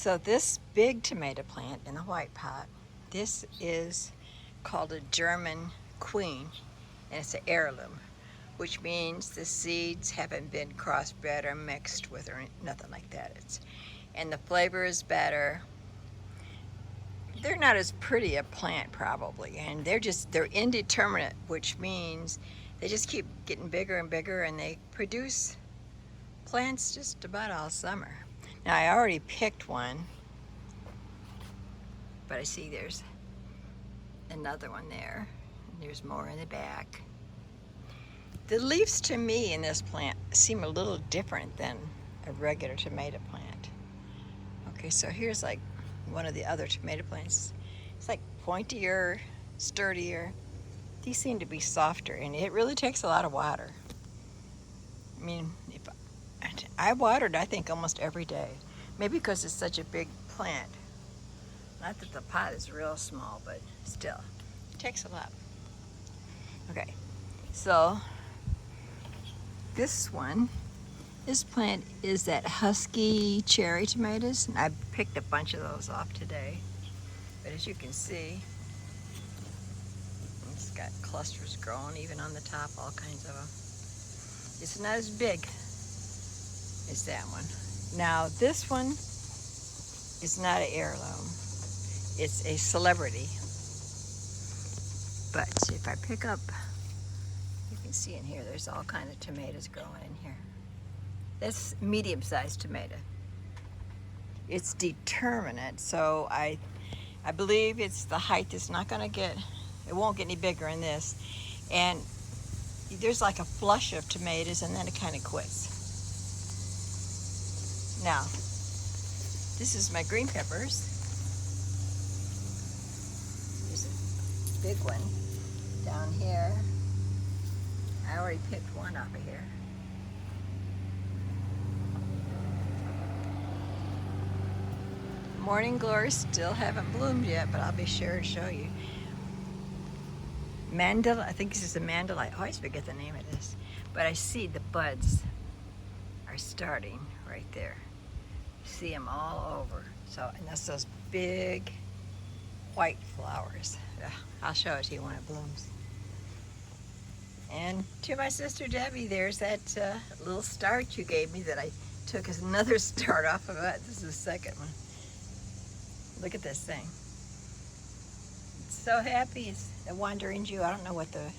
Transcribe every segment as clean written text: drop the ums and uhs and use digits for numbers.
So this big tomato plant in the white pot, this is called a German queen, and it's an heirloom, which means the seeds haven't been crossbred or mixed with or nothing like that. And the flavor is better. They're not as pretty a plant probably, and they're indeterminate, which means they just keep getting bigger and bigger, and they produce plants just about all summer. Now I already picked one, but I see there's another one there, and there's more in the back. The leaves to me in this plant seem a little different than a regular tomato plant. Okay, so here's like one of the other tomato plants. It's like pointier, sturdier. These seem to be softer, and it really takes a lot of water. I mean, if I watered, I think, almost every day. Maybe because it's such a big plant. Not that the pot is real small, but still, it takes a lot. Okay, so this plant is that husky cherry tomatoes, and I picked a bunch of those off today. But as you can see, it's got clusters growing even on the top, all kinds of them. It's not as big as that one. Now this one is not an heirloom. It's a celebrity. But if I pick up, you can see in here, there's all kind of tomatoes growing in here. That's medium-sized tomato. It's determinate, so I believe it's the height that's not gonna get, it won't get any bigger in this. And there's like a flush of tomatoes and then it kind of quits. Now, this is my green peppers. There's a big one down here. I already picked one off of here. Morning glories still haven't bloomed yet, but I'll be sure to show you. Mandel, I think this is a mandalite. I always forget the name of this. But I see the buds are starting right there. See them all over. So, and that's those big white flowers. I'll show it to you when it blooms. And to my sister Debbie, there's that little start you gave me that I took as another start off of it. This is the second one. Look at this thing. It's so happy. It's a wandering Jew. I don't know what the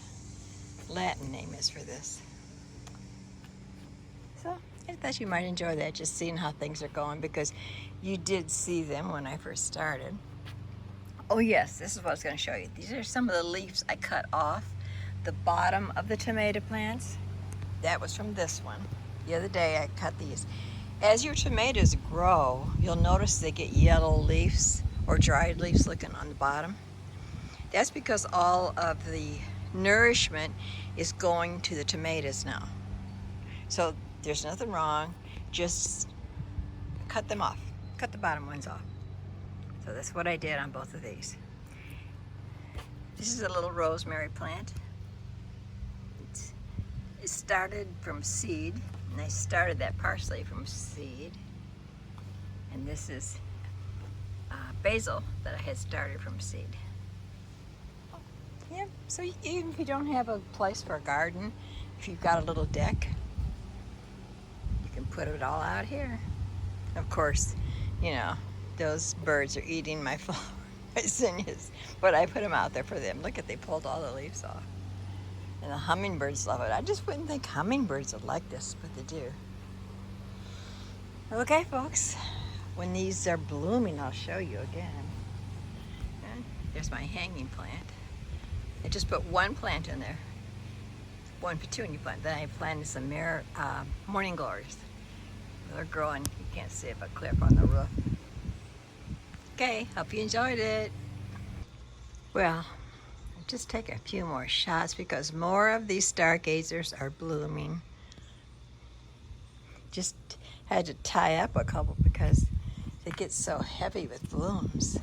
Latin name is for this. So I thought you might enjoy that, just seeing how things are going, because you did see them when I first started. Oh yes, this is what I was going to show you. These are some of the leaves I cut off the bottom of the tomato plants. That was from this one. The other day I cut these. As your tomatoes grow, you'll notice they get yellow leaves or dried leaves looking on the bottom. That's because all of the nourishment is going to the tomatoes now. So there's nothing wrong, just cut them off. Cut the bottom ones off. So that's what I did on both of these. This is a little rosemary plant. It started from seed, and I started that parsley from seed. And this is basil that I had started from seed. Yeah, so even if you don't have a place for a garden, if you've got a little deck, you can put it all out here. Of course, you know, those birds are eating my flowers, my zinnias, but I put them out there for them. Look at, they pulled all the leaves off. And the hummingbirds love it. I just wouldn't think hummingbirds would like this, but they do. Okay, folks, when these are blooming, I'll show you again. And there's my hanging plant. I just put one plant in there, one petunia plant. Then I planted some morning glories. They're growing. You can't see it, but clear up on the roof. Okay, hope you enjoyed it. Well, just take a few more shots because more of these stargazers are blooming. Just had to tie up a couple because they get so heavy with blooms.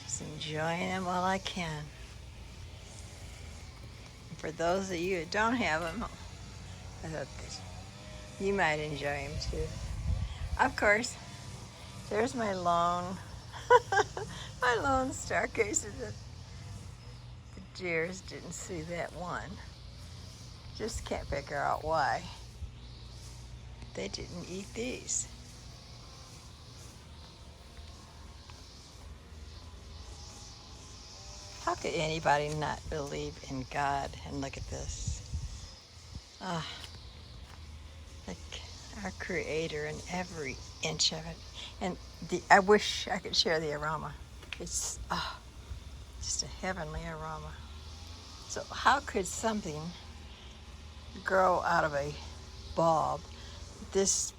Just enjoying them while I can. And for those of you who don't have them, I thought that you might enjoy him too. Of course, there's my lone, my lone stargazer. The deers didn't see that one. Just can't figure out why they didn't eat these. How could anybody not believe in God? And look at this. Ah, like our Creator in every inch of it. And I wish I could share the aroma. It's just a heavenly aroma. So how could something grow out of a bulb this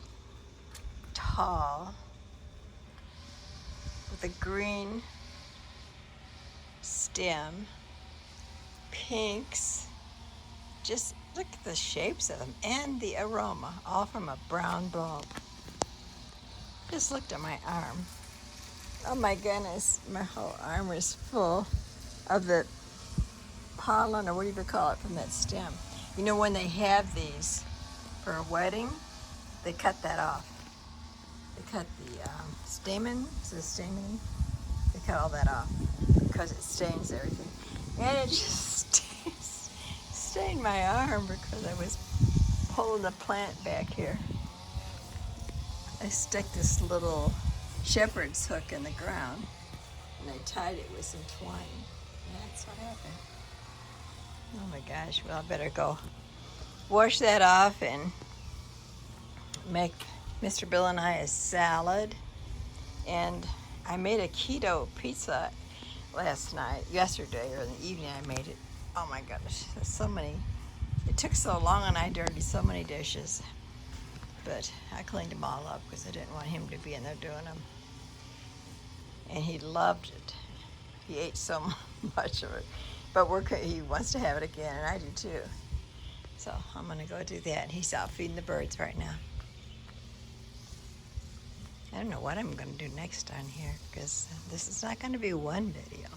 tall with a green stem, pinks, just look at the shapes of them and the aroma, all from a brown bulb. Just looked at my arm. Oh my goodness, my whole arm is full of the pollen, or what do you call it, from that stem. You know, when they have these for a wedding, they cut that off. They cut the stamen, is it stamen? They cut all that off because it stains everything. And it just stained my arm because I was pulling the plant back here. I stuck this little shepherd's hook in the ground and I tied it with some twine. And that's what happened. Oh my gosh, well I better go wash that off and make Mr. Bill and I a salad. And I made a keto pizza yesterday or in the evening I made it. Oh my gosh, there's so many. It took so long and I dirtied so many dishes. But I cleaned them all up because I didn't want him to be in there doing them. And he loved it. He ate so much of it. But he wants to have it again, and I do too. So I'm going to go do that. He's out feeding the birds right now. I don't know what I'm going to do next on here because this is not going to be one video.